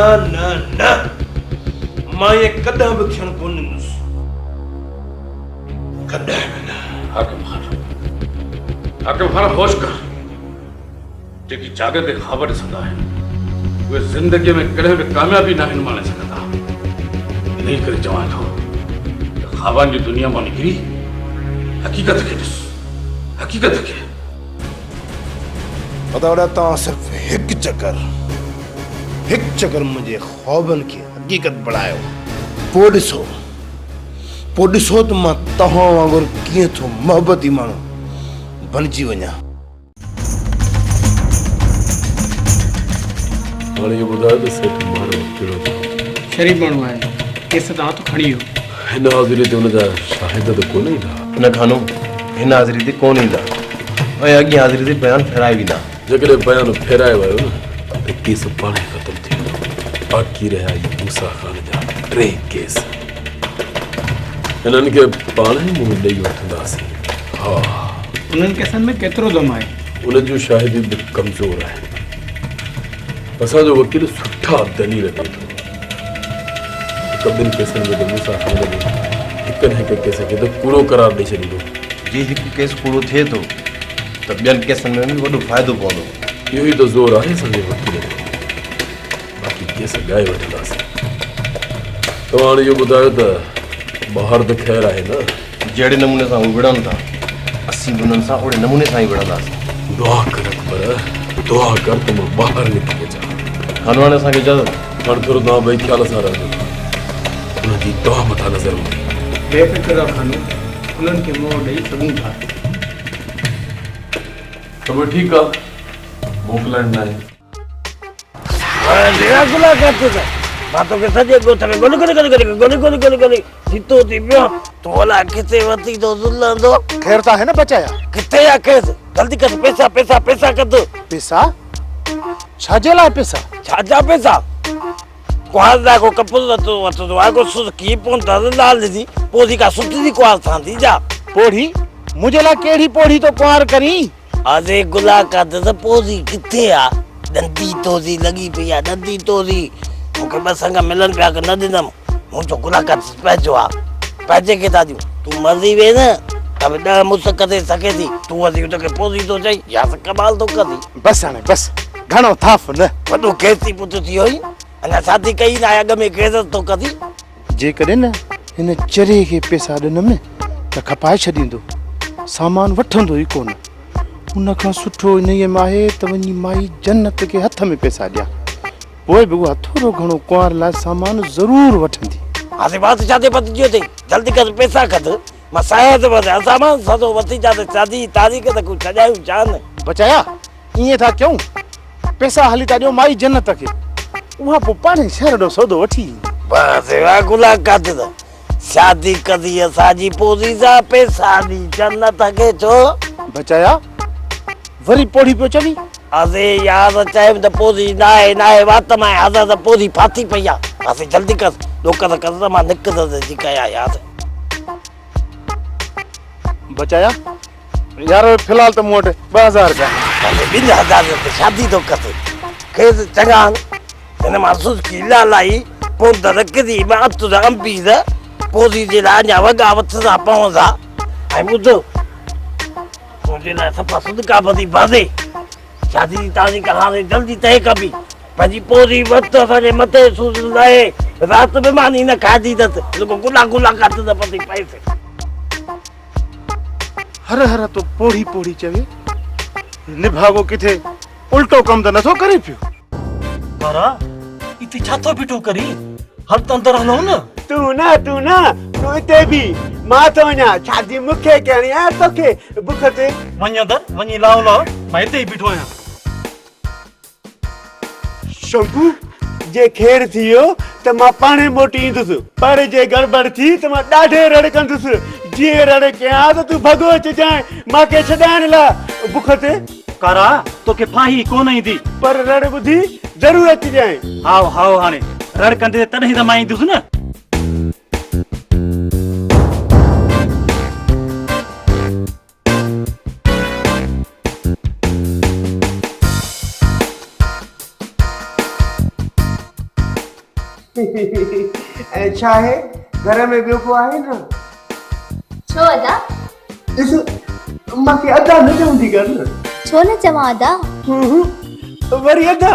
न मां ये कॾहिं बि थियण कोन ॾींदुसि, कॾहिं बि न। हाकिम खान होश कर, जेकी जाॻे ते ख़्वाब ॾिसंदा आहिनि उहे ज़िंदगीअ में कॾहिं बि कामयाबी न आहिनि माणे सघंदा। इन्ही करे चवां थो त ख़्वाबनि जी दुनिया मां निकिरी हक़ीक़त खे ॾिस, हक़ीक़त खे। पता तव्हां सिर्फ़ हिकु चकर मुंहिंजे ख़्वाबनि खे हक़ीक़त बणायो, पोइ ॾिसो त मां तव्हां वांगुरु कीअं थो मोहबती माण्हू बणिजी वञा। हाणे इहो ॿुधायो त सेठ माण्हू कहिड़ो थियो? शरीफ़ माण्हू आहे, केस तव्हां तो खणी वियो। हिन हाज़िरी ते हुनजा शाहिद त कोन ईंदा? न खानो, हिन हाज़िरी ते कोन ईंदा ऐं अॻियां हाज़िरी ते बयानु फेराए वेंदा। जेकॾहिं बयानु फेराए वियो न त केस पाण ई ख़तमु थी वेंदो। बाक़ी रहिया इहे मूसा ख़ान जा 3 केस, हिननि खे पाण ई मुंहुं ॾेई वठंदासीं। हा, उन्हनि केसनि में केतिरो दम आहे? उन जूं शाहिदियूं बि कमज़ोर आहिनि। असांजो वकील सुठा दलील ॾे थो। ॿिनि केसनि में त मूसा ख़ान बि हिक न हिक केस खे त कूड़ो करार ॾेई छॾींदो। जी हिकु केस कूड़ो थिए थो त ॿियनि केसनि में बि वॾो फ़ाइदो पवंदो। इहो ई त ज़ोर आहे असांजे वकील जो। बाक़ी केस ॻाए वठंदासीं। तव्हां हाणे इहो ॿुधायो त ॿाहिरि त ख़ैरु आहे न? जहिड़े नमूने सां उहे विढ़नि था, असीं बि उन्हनि सां ओड़े नमूने सां ई विढ़ंदासीं। दुआ कर अकबर, दुआ कर त मां ॿाहिरि निकिरी अचां। हाणे असांखे इजाज़त। हाणे थोरो तव्हां ॿई ख़्याल सां रहजो, उनजी तव्हां मथां नज़र हूंदी। बेफ़िक्र रहो खानो, उन्हनि खे मोह ॾेई सघूं था। त पोइ ठीकु आहे, मोकिलाइण न आहे। मां तोखे सॼे ॻोठ में गोली जीतो थी पियो, तूं अलाए किथे वती तो ज़ुलंदो। खैर तो है ना बचाया? किथे या केस? जल्दी कर, पैसा पैसा पैसा कर दो। पैसा? छाजे लाइ पैसा? छाजा पैसा? कुआर दा को कपुल तो वतो आगो सुध की पोन दलाल दी पोदी का सुठी दी कुआर थांदी जा। पोड़ी? मुझे ला केड़ी पोड़ी तो कुआर करी? अरे गुला का त पोदी किथे आ? दंदी तोजी लगी पई आ, दंदी तोजी। मूंखे ॿ संग मिलन पिया कि न ॾिनमि, मुंहिंजो गुला का पैजो आ। पैजे के था ॾियूं, तूं मरी वे न त बि 10 मुस करे सघे थी। तूं वधी तोखे पोदी थो चई या कमाल थो करी। बस हाणे बस, घणो थाफ न। वॾो केसी पुट थी वई, अञा शादी कई ना, अॻ में केस थो करी। जेकॾहिं न हिन चरे खे पैसा ॾिनमि त खपाए छॾींदो, सामान वठंदो ई कोन। उन खां सुठो इन्हीअ में आहे त वञी माई जन्नत खे हथ में पैसा ॾियां, पोइ बि उहा थोरो घणो कुंवार लाइ सामान ज़रूरु वठंदी। हाणे बात छाते पतिजो अथई? जल्दी कर, पैसा कढ, मां साया थो वधां। सामान सॼो वठी चा त शादी तारीख़ त कुझु छॾायूं छा न? बचाया ईअं था कयूं, पैसा हली था ॾियो माई जन्नत खे, उहा पोइ पाणे शहर ॾो सौदो वठी ईंदी। बसि गुला कढ त शादी करी असांजी पोजी सां पैसा ॾी जन्नत खे छो? बचाया वरी पोड़ी पियो चवी? अरे यार चइम त पोजी न आहे वात मां हज़ार त पोजी फाथी पई आहे। असीं जल्दी कर, ॾोकर कर त मां निकिरंदसि थी कयां यार। बचाया यार फिलहाल त मूं वटि 2000 रुपया। भले 2000 ते शादी थो कसे, खेसि चङा हिन मां सुस्की लालाई पोइ त रखंदी मां तुंहिंजा अंबीर पोजी जे लाइ अञा वॻा वठंदा पवंदा। ऐं ॿुधो, तुंहिंजे लाइ सफ़ा सदका बदी बाज़े शादी जी तारीख़ हाणे जल्दी तय कबी। पंहिंजी पोरी वठ असांजे मथे सूज़ लाइ राति में मानी न खाधी अथसि, रुगो गुला गुला काट त पती पएसि। हर हर तो पोड़ी पोड़ी चवे, निभागो किथे उल्टो कम त नथो करे पियो? बारा इते छा थो बीठो करी? हल त अंदर हलो न। तू इते भी मां तो वञा, शादी मूंखे करणी आहे तोखे बुख ते। वञ अंदर, वञी लाओ मां हिते ई बीठो आहियां। शंकू जे खेर थियो त मां पाणे मोटी ईंदुसि, पर जे गड़बड़ थी त मां ॾाढे रड़ कंदुसि। जीअं रड़ कयां त तूं भॻो अचिजांइ मूंखे छॾाइण लाइ बुख ते। कारा तोखे फाही कोन ईंदी, पर रड़ ॿुधी ज़रूरु अचिजांइ। हाओ हाणे रड़ कंदे तॾहिं त मां ईंदुसि न। ऐं छा आहे घर में ॿियो को आहे न छो अदा ॾिस मूंखे अदा न चवंदी कर न छो न चवां अदा वरी अदा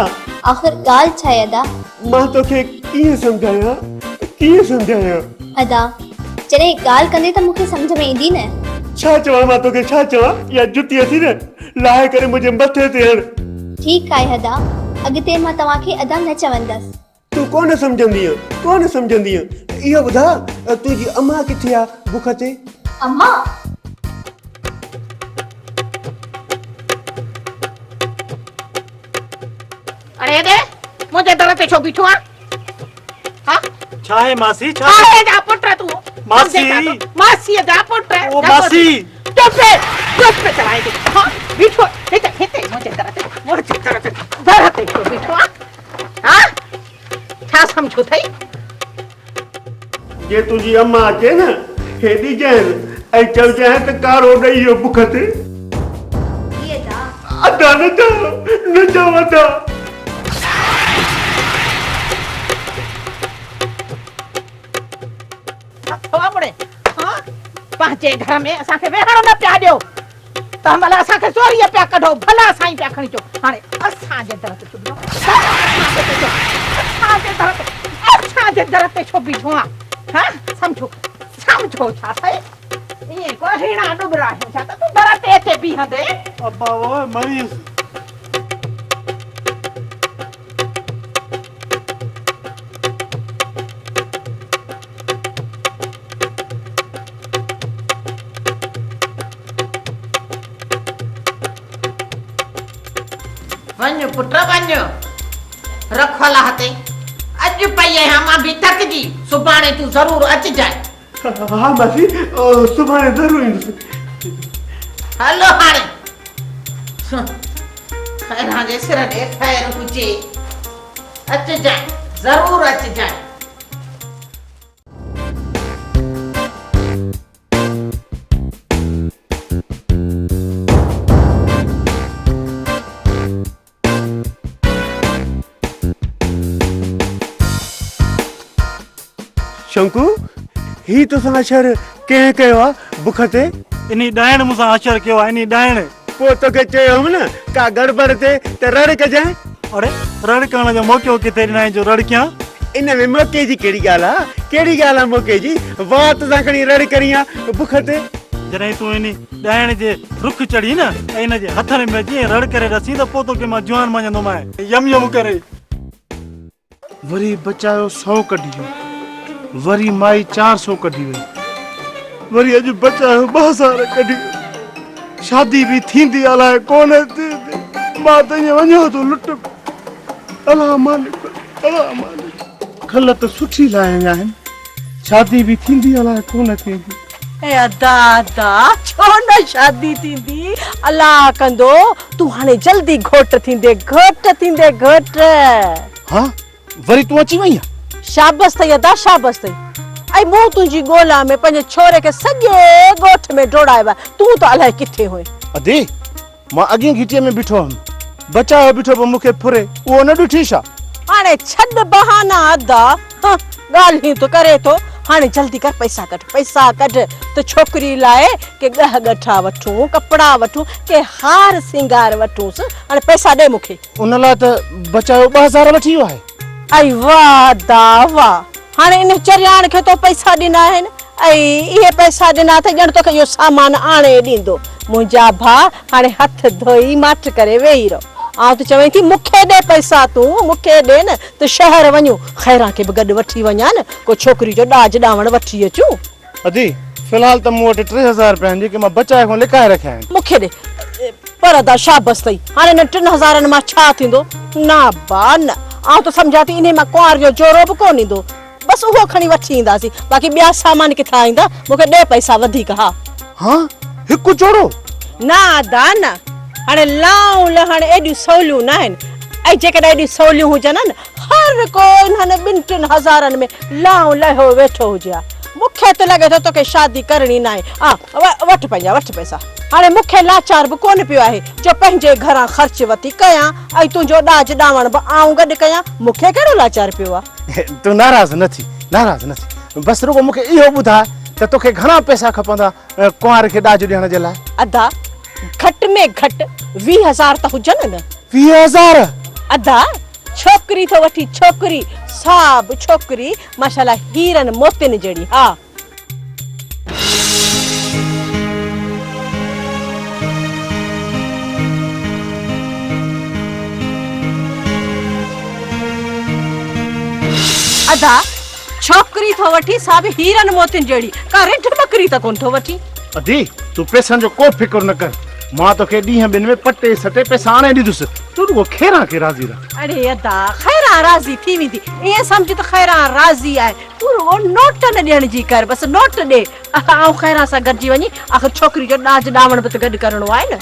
आख़िर ॻाल्हि छा आहे अदा मां तोखे कीअं सम्झायां अदा जॾहिं ॻाल्हि कंदे त मूंखे सम्झ में ईंदी न छा चवां मां तोखे छा चवां या जुती अथी न लाहे करे मुंहिंजे मथे ते हण ठीकु आहे अदा अॻिते मां तव्हांखे अदा न चवंदसि तूं कोन सम्झंदी इहो ॿुधा तुंहिंजी अम्मा किथे आहे बुख ते अम्मा अरे दे मुझे दर ते छो बीठो आ हां छा है मासी छा अरे जा पुट तू मासी जा पुट ओ मासी चुप पे चलाए दे हां बीठो हिते मुझे दर ते छो बीठो आ हां छा समझो थई जे तुंहिंजी अम्मा अचे न हेॾी जैन ऐं चवजांइ त कारो ॾेई वियो बुख ते ये अदा अदा न चव अदा थोबड़े हां पंहिंजे घर में असांखे वेहणो न पिया ॾियो त महिल असांखे चोरीअ पिया कढो भला साईं पिया खणी अचो हाणे असांजे दर ते छो असांजे दर ते छो बीठो आहे हां समझो छा थिए ये को हीणा डुबरा है छा त तूं दर ते अचे बीहंदे अब्बा ओए मरीज़ वञ पुट वञ रखल हते अॼु पई आहियां मां बि थकिजी सुभाणे तूं ज़रूरु अचिजांइ हा मासी सुभाणे ज़रूरु ईंदुसि हलो हाणे खैरां जे सिर ते खैर हुजे अचिजांइ ज़रूरु अचिजांइ शंकू ही तोसां अशर कंहिं कयो आहे बुख ते इनी डायण मुसा अशर कयो आहे इनी डायण पोइ तोखे चयोमि न का गड़बड़ थिए त रड़ कजांइ अरे रड़ करण जो मौक़ो किथे ॾिनाई जो रड़ कयां इन में मौके जी कहिड़ी ॻाल्हि आहे मौके जी वाह तोसां खणी रड़ करी आहे बुख ते जॾहिं तूं इनी डायण जे रुख चढ़ी न ऐं इन जे हथनि में जीअं रड़ करे रसी त पोइ तोखे मां जुआन मञंदोमांइ यम करे वरी बचायो 100 कढियो वरी माई 400 कढी वई वरी अॼु बचायो 2,000 कढी शादी बि थींदी अलाए कोन मां त ईअं वञो थो लुट अलाह मालिक खल त सुठी लाहिया आहिनि शादी बि थींदी अलाए कोन थींदी ए अदा छो न शादी थींदी अलाह कंदो तूं हाणे जल्दी घोट थींदे घोट हाँ वरी तूं अची वई शाबस अथई अदा शाबस अथई ऐं मूं तुंहिंजी ॻोल्हा में पंहिंजे छोरे खे सॼे ॻोठ में डोड़ायो आहे तूं त अलाए किथे हुए अदे मां अॻे घिटीअ में बीठो हुअमि बचायो बीठो पोइ मूंखे फुरे उहो न ॾिठी छा हाणे छॾ बहाना अदा ॻाल्हियूं तो करे थो हाणे जल्दी कर पैसा कढ त छोकिरी लाइ के ॻह ॻठा वठूं कपिड़ा वठूं के हार सिंगार वठूंसि हाणे पैसा ॾे मूंखे उन लाइ त बचायो 2,000 वठी वियो आहे आई वाह दा वाह हाणे इन चरियाण खे तो पैसा ॾिना आहिनि ऐं इहे पैसा ॾिना त ॼण तोखे इहो सामान आणे ॾींदो मुंहिंजा भाउ हाणे हथ धोई माठ करे वेही रहो आउं त चवें थी मूंखे ॾे पैसा तूं मूंखे ॾे न त शहर वञूं खैरा खे बि गॾु वठी वञा न को छोकिरी जो ॾाज ॾावण वठी अचूं अदी फिलहाल त मूं वटि 3,000 रुपया आहिनि जेके मां बचाए खां लिकाए रखिया आहिनि मूंखे ॾे पर अदा शाबस अथई हाणे न 3,000 मां छा थींदो न बा न आउं त सम्झां थी इन मां कुंवार जो जोरो बि कोन ईंदो बस उहो खणी वठी ईंदासीं बाक़ी ॿिया सामान किथां ईंदा मूंखे ॾे पैसा वधीक हा हिकु जोड़ो न अदा न हाणे लाऊं लहण एॾियूं सवलियूं न आहिनि ऐं जेकॾहिं एॾियूं सवलियूं हुजनि न हर को इन्हनि 2-3 में लाऊं लहियो वेठो हुजे हा मूंखे त लॻे थो तोखे शादी करणी न आहे वठ पैसा हाणे मूंखे लाचार बि कोन पियो आहे जो पंहिंजे घरां ख़र्च वठी कयां ऐं तुंहिंजो ॾाज ॾावण बि आऊं गॾु कयां मूंखे कहिड़ो लाचार पियो आहे तूं नाराज़ न थी, नाराज़ न थी। बसि रुगो मूंखे इहो ॿुधाए त तोखे घणा पैसा खपंदा कुंवार खे ॾाज ॾियण जे लाइ? अदा घटि में घटि 20,000 त हुजनि न। 20,000? अदा छोकिरी तो वठी छोकिरी, साब छोकिरी माशाल्लाह हीरन मोतिन जड़ी। हा अदा छोकिरी तो वठी साब हीरन मोतिन जड़ी, का रेड बकरी त कोन तो वठी। अदी तूं पैसनि जो को फिक्र न कर, मां तोखे ॾींहं ॿिनि में पटे सटे पैसा आणे ॾींदुसि, तूं रुगो खैरा खे राज़ी रख। अरे अदा खैरा राज़ी थी वेंदी, ईअं सम्झ त खैरा राज़ी आहे, तूं रुगो नोट न ॾियण जी कर, बसि नोट ॾे ऐं खैरा सां गॾिजी वञी। आख़िर छोकिरी जो ॾाज ॾावण बि त गॾु करिणो आहे न।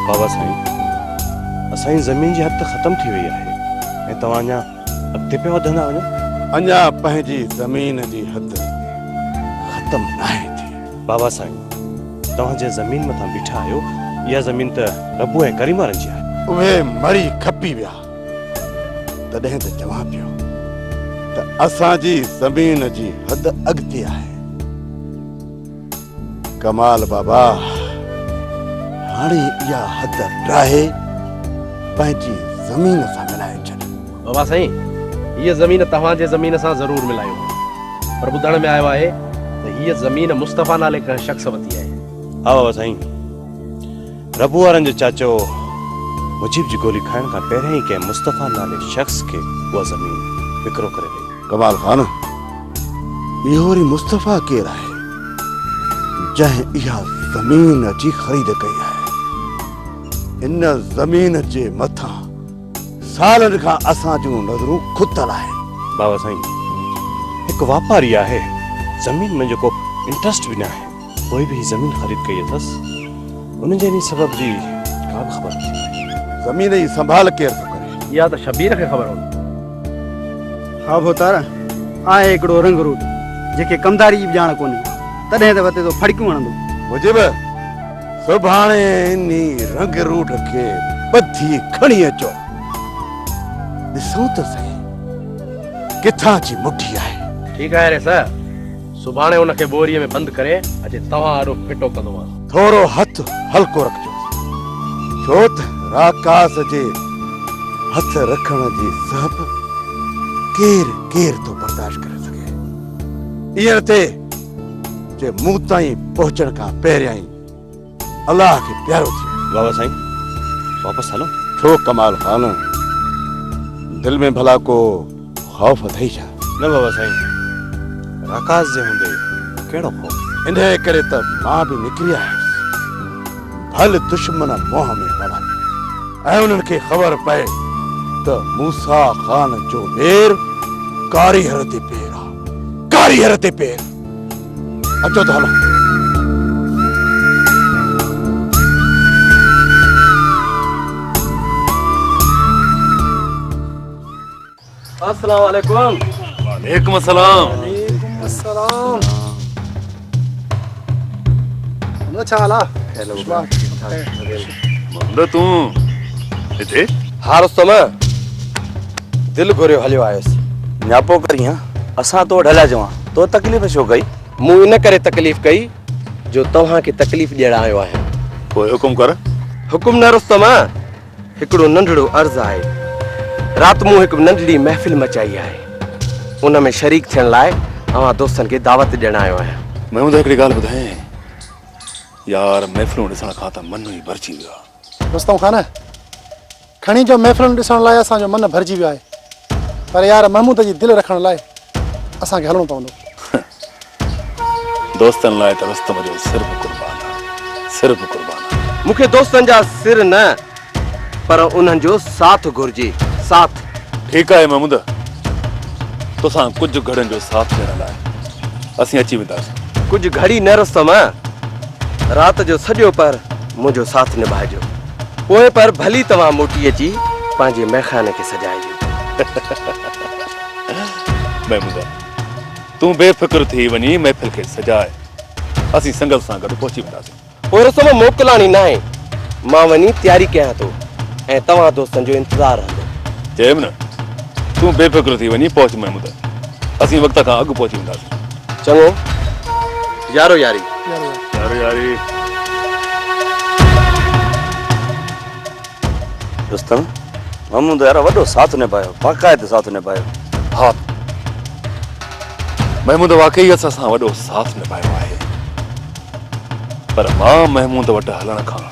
बाबा साईं, असांजी ज़मीन जी हद ख़तम थी वई आहे ऐं तव्हां अञा अॻिते पिया वधंदा वञो। अञा पंहिंजी ज़मीन जी हद ख़तम नाहे थी। बाबा साईं, तव्हां जे ज़मीन मथां बीठा आहियो, इहा ज़मीन त रबू ऐं करीम वारनि जी आहे। उहे मरी खपी विया तॾहिं त चवां पियो त असांजी ज़मीन जी हद अॻिते आहे। कमाल बाबा, हाणे इहा हद ठाहे पंहिंजी ज़मीन सां मिलाए छॾ। बाबा साईं, हीअ ज़मीन तव्हां जे ज़मीन सां ज़रूर मिलायो, पर ॿुधण में आयो आहे त हीअ ज़मीन मुस्तफ़ा नाले कंहिं शख़्स वरिती आहे। हा बाबा साईं, रबू वारनि जो चाचो मुजीब जी गोली खाइण खां पहिरियों ई कंहिं मुस्तफ़ा नाले शख़्स खे उहा ज़मीन विकिरो करे वई। कमाल खान, इहो वरी मुस्तफ़ा केरु आहे जंहिं इहा ज़मीन जी ख़रीद कई आहे? इन ज़मीन जे मथां सालनि खां असां जूं नज़रूं खुतल आहिनि। बाबा साईं, हिकु वापारी आहे, ज़मीन में जेको इंट्रस्ट बि न आहे, कोई बि ज़मीन ख़रीद कई अथसि, उन जे इन सबब जी का बि ख़बर नथी। ज़मीन जी संभाल केरु थो करे? इहा त शबीर खे ख़बर हूंदी। हा भोतारा, आहे हिकिड़ो रंग रूट जेके कमदारी जी ॼाण कोन्हे, तॾहिं त वते तो फड़कियूं हणंदो। मुजिब, सुभाणे इन रंग रूट खे ॿधी खणी अचो, ॾिसूं त सही किथां जी मुठी आहे। ठीकु आहे रे सर, सुभाणे हुनखे बोरीअ में बंदि करे अॼु तव्हां ॾाढो फिटो कंदोमांसि। थोरो हथ हल्को रखजो, छो त राकास जे हथ रखण जी सहब केर केर तो बर्दाश्त करे सघे। ईअं थिए जे मूं ताईं पहुचण खां पहिरियां ई अलाह खे प्यारो थी। बाबा साईं, वापसि हलो। छो कमाल खान, दिल में भला को खौफ अथई छा? न बाबा साईं, राकास जे हूंदे कहिड़ो खौफ? इन करे त मां बि निकिरी आयुसि भल दुश्मन मोह में पवनि ऐं उन्हनि खे ख़बर पए त मूसा ख़ान जो पेर कारीगर ते पेर आहे, कारीगर ते पेर। अचो त हलो। अस्सलाम वालेकुम। वालेकुम अस्सलाम। अस्सलाम। अच्छा हाल आहे? मंद तूं हिते? हा रुस्तम, दिल घुरियो हलियो आयुसि। न्यापो करी असां तो ढलिया जवां, तो तकलीफ़ छो कई? मूं इन करे तकलीफ़ कई जो तव्हां खे तकलीफ़ ॾियण आयो आहियां। पोइ हुकुम कर। हुकुम न रुस्तम, हिकिड़ो नंढड़ो अर्ज़ु आहे। राति मूं हिकु नंढड़ी महफ़िल मचाई आहे, उन में शरीक थियण लाइ अवां दोस्तनि खे दावत ॾियण आयो आहियां। मैं मुंहिंजे हिकिड़ी ॻाल्हि ॿुधाए यार, महफ़िलूं ॾिसण खां त मन ई भरिजी वियो आहे। रुस्तम खान, खणी जो महफ़िलूं ॾिसण लाइ असांजो मन भरिजी वियो आहे, पर यार महमूद जी दिलि रखण लाइ असांखे हलणो पवंदो। दोस्तनि लाइ त रुस्तम जो सिर बि क़ुर्बान आहे, सिर बि क़ुर्बान आहे। मूंखे दोस्तनि जा सिर न, पर उन्हनि जो साथ घुर्जे, साथ। ठीकु आहे महमूद, तोसां कुझु घड़ियुनि जो साथ ॾियण लाइ असीं अची वेंदासीं। कुझु घड़ी न रुस्तम, राति जो सॼो पर मुंहिंजो साथ निभाइजो, पोइ पर भली तव्हां मोटी अची पंहिंजे महखाने खे सजाइजो। महमूदा तू बेफिक्र थी वनी महफिल के सजाए असी संगल सां गॾु पहुची वेंदासीं। पोइ रसम मोकिलानी न आहे, मां वञी तयारी कयां थो ऐं तव्हां दोस्तनि जो इंतज़ारु रहंदो। चयमि न तू बेफिक्र थी वनी पहुच महमूदा, असी वक्त खां अॻु पहुची वेंदासीं। चङो, यारो यारी। यारो यारी। रुस्तम महमूद यार वॾो साथ निभायो, बाक़ायदे साथ निभायो। हाँ महमूद वाकई असां सां वॾो साथ निभायो आहे, पर मां महमूद वटि हलण खां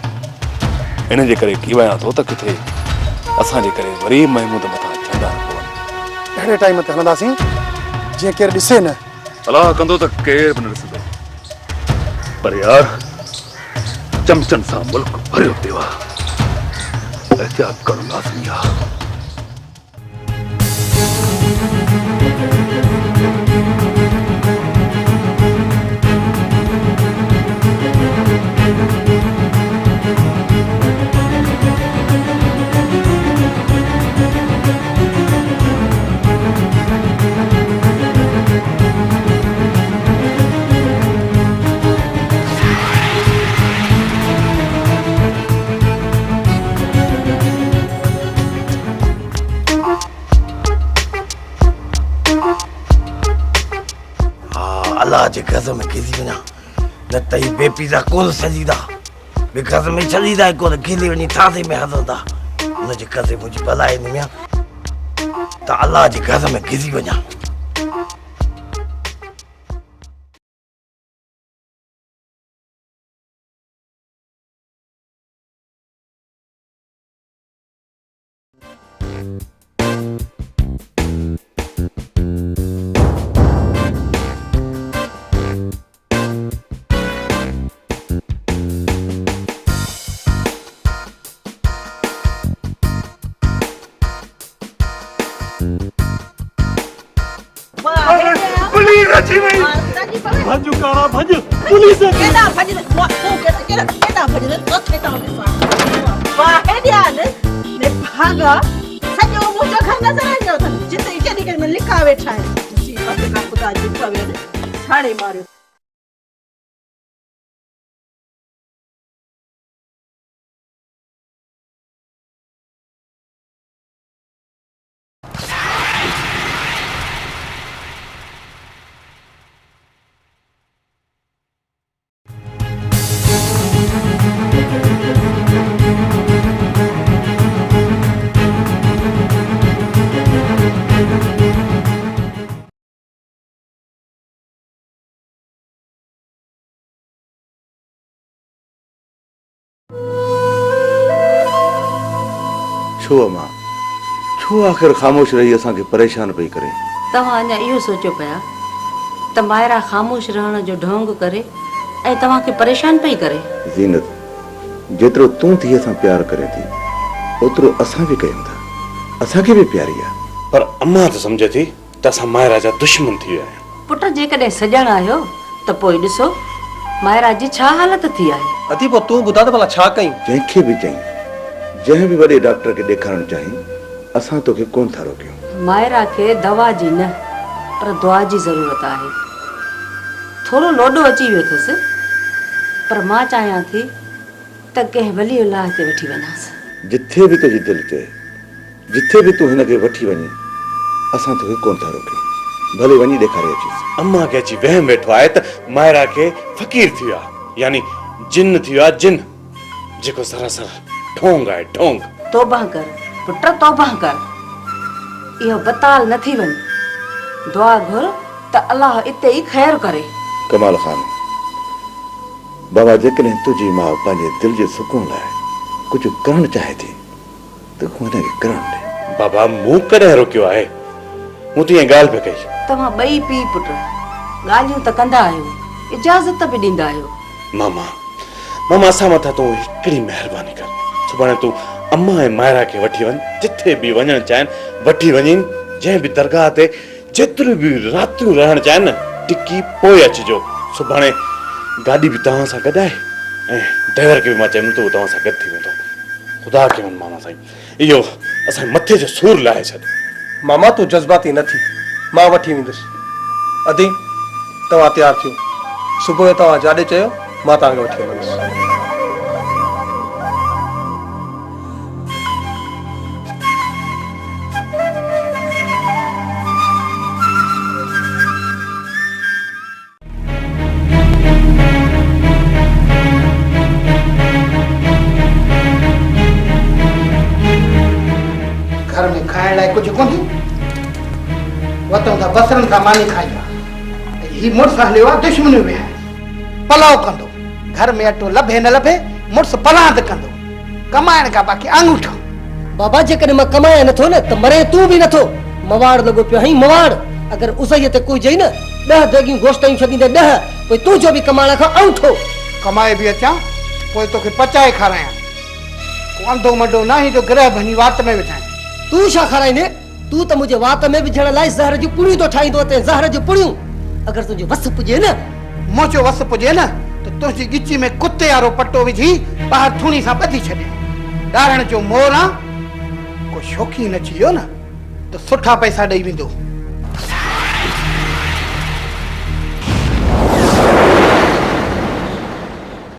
इन जे करे की वयां थो त किथे असांजे करे वरी महमूद मथां झंडा न पवनि। अहिड़े टाइम ते हलंदासीं जीअं केरु ॾिसे न। अलाह कंदो त केर बि न ॾिसंदो, पर यार चमचनि सां मुल्क भरियो पियो आहे, एहतियात करणु लाज़मी आहे। अल्लाह जे घर में खिली वञा, न त ही बेपीज़ा कोन सजीदा, बे घर में छॾींदा कोन, खिली वञी थासे में हलंदा। हुनजे करे मुंहिंजी भलाई में त अल्लाह जे घर में खिली वञा। पुलिस अची वई। भज कारा भज, पुलिस केॾा भॼ केॾा भॼ वाह ध्यान ने भागा सॼो मुंहिंजो घर नज़र अची वियो अथनि, जिते केॾी केॾी महिल लिका वेठा आहिनि। ॾिसी पते खां ख़ुदा जी पवे छाड़े मारियो। छो अम्मा, छो आख़िर ख़ामोश रही असांखे परेशान पई करे? तव्हां अञा इहो सोचो पिया त मायरा ख़ामोश रहण जो ढोंग करे ऐं तव्हांखे परेशान पई करे? ज़ीनत, जेतिरो तूं धीअ सां प्यार करे थी ओतिरो असां बि कयूं था, असांखे बि प्यारी आहे। पर अम्मा त सम्झे थी त असां मायरा जा दुश्मन थी विया आहियूं। पुट जेकॾहिं सॼण आहियो त पोइ ॾिसो मायरा जी छा हालत थी आहे। अती पोइ तूं ॿुधा त भला छा कयूं? जंहिंखे बि चई, जंहिं बि वॾे डॉक्टर खे ॾेखारणु चाहीं, असां तोखे कोन था रोकियूं। मायरा खे दवा जी न पर दुआ जी ज़रूरत आहे। थोरो लोॾो अची वियो अथसि, पर मां चाहियां थी त कंहिं वली अलाह ते वठी वञासि। जिथे बि तुंहिंजी दिलि चए, जिथे बि तूं हिनखे वठी वञे, असां तोखे कोन था रोकियूं। भले वञी ॾेखारे अचीस। अम्मा खे अची वहम वेठो आहे त मायरा खे फ़क़ीर थी वियो आहे, यानी जिन थी वियो आहे, जिन जेको सरासर ढोंग आहे, ढोंग। तौबा कर पुट, तौबा कर, इहो बताल न थी वञे। दुआ घुर त अल्लाह इते ई ख़ैर करे। कमाल खान, बाबा जेकॾहिं तुंहिंजी माउ पंहिंजे दिलि जे सुकून लाइ कुझु करणु चाहे थी त हुनखे करणु ॾे। बाबा मूं कॾहिं रोकियो आहे? मूं त ईअं ॻाल्हि पे कई। तव्हां ॿई पीउ पुट ॻाल्हियूं त कंदा आहियो, इजाज़त बि ॾींदा आहियो। मामा, मामा असां मथां तूं हिकिड़ी महिरबानी कर। सुभाणे तूं अम्मा ऐं मायरा खे वठी वञ, जिथे बि वञणु चाहिनि वठी वञनि। जंहिं बि दरगाह ते जेतिरियूं बि रातियूं रहणु चाहिनि न, टिकी पोइ अचिजो। सुभाणे गाॾी बि तव्हां सां गॾु आहे ऐं ड्राइवर खे बि मां चयमि त तव्हां सां गॾु थी वेंदो। ख़ुदा खे मन मामा साईं, इहो असांजे मथे जो सूर लाहे छॾ। मामा तूं जज़्बाती न थी, मां वठी वेंदुसि। अदी तव्हां तयारु थियो, सुबुह जो तव्हां जाॾे चयो मां तव्हांखे वठी वेंदुसि। घर में खाइण लाइ कुझु कोन्हे, वतूं था बसरनि खां मानी खाईंदा। ही मुड़ुसु हलियो आहे दुश्मनियूं विया आहिनि, पलाव कंदो, घर में अटो लभे न लभे मुड़ुसु पलांद कंदो, कमाइण खां बाक़ी आंगूठो। बाबा जेकॾहिं मां कमाया नथो न त मरे तूं बि नथो। मवाड़ लॻो पियो हई मवाड़। अगरि उसईअ ते कोई चई न 10 देगियूं गोश्तूं छॾींदे 10, पोइ तूं जो बि कमाइण खां आंगूठो। कमाए बि अचां पोइ तोखे पचाए खारायां। को अंधो मंडो न ही जो ग्रह भनी वात में विझां। तूं छा खाराईंदे? तूं त मुंहिंजे वात में विझण लाइ ज़हर जूं पुड़ियूं थो ठाहींदो अचे, ज़हर जूं पुड़ियूं। अगरि तुंहिंजो वस पुॼे न, मुंहिंजो वस पुॼे न त तुंहिंजी गिची में कुते वारो पटो विझी ॿाहिरि थूणी सां ॿधी छॾे। ॾारण जो मोर आहे, को शौक़ीन अची वियो न त सुठा पैसा ॾेई वेंदो।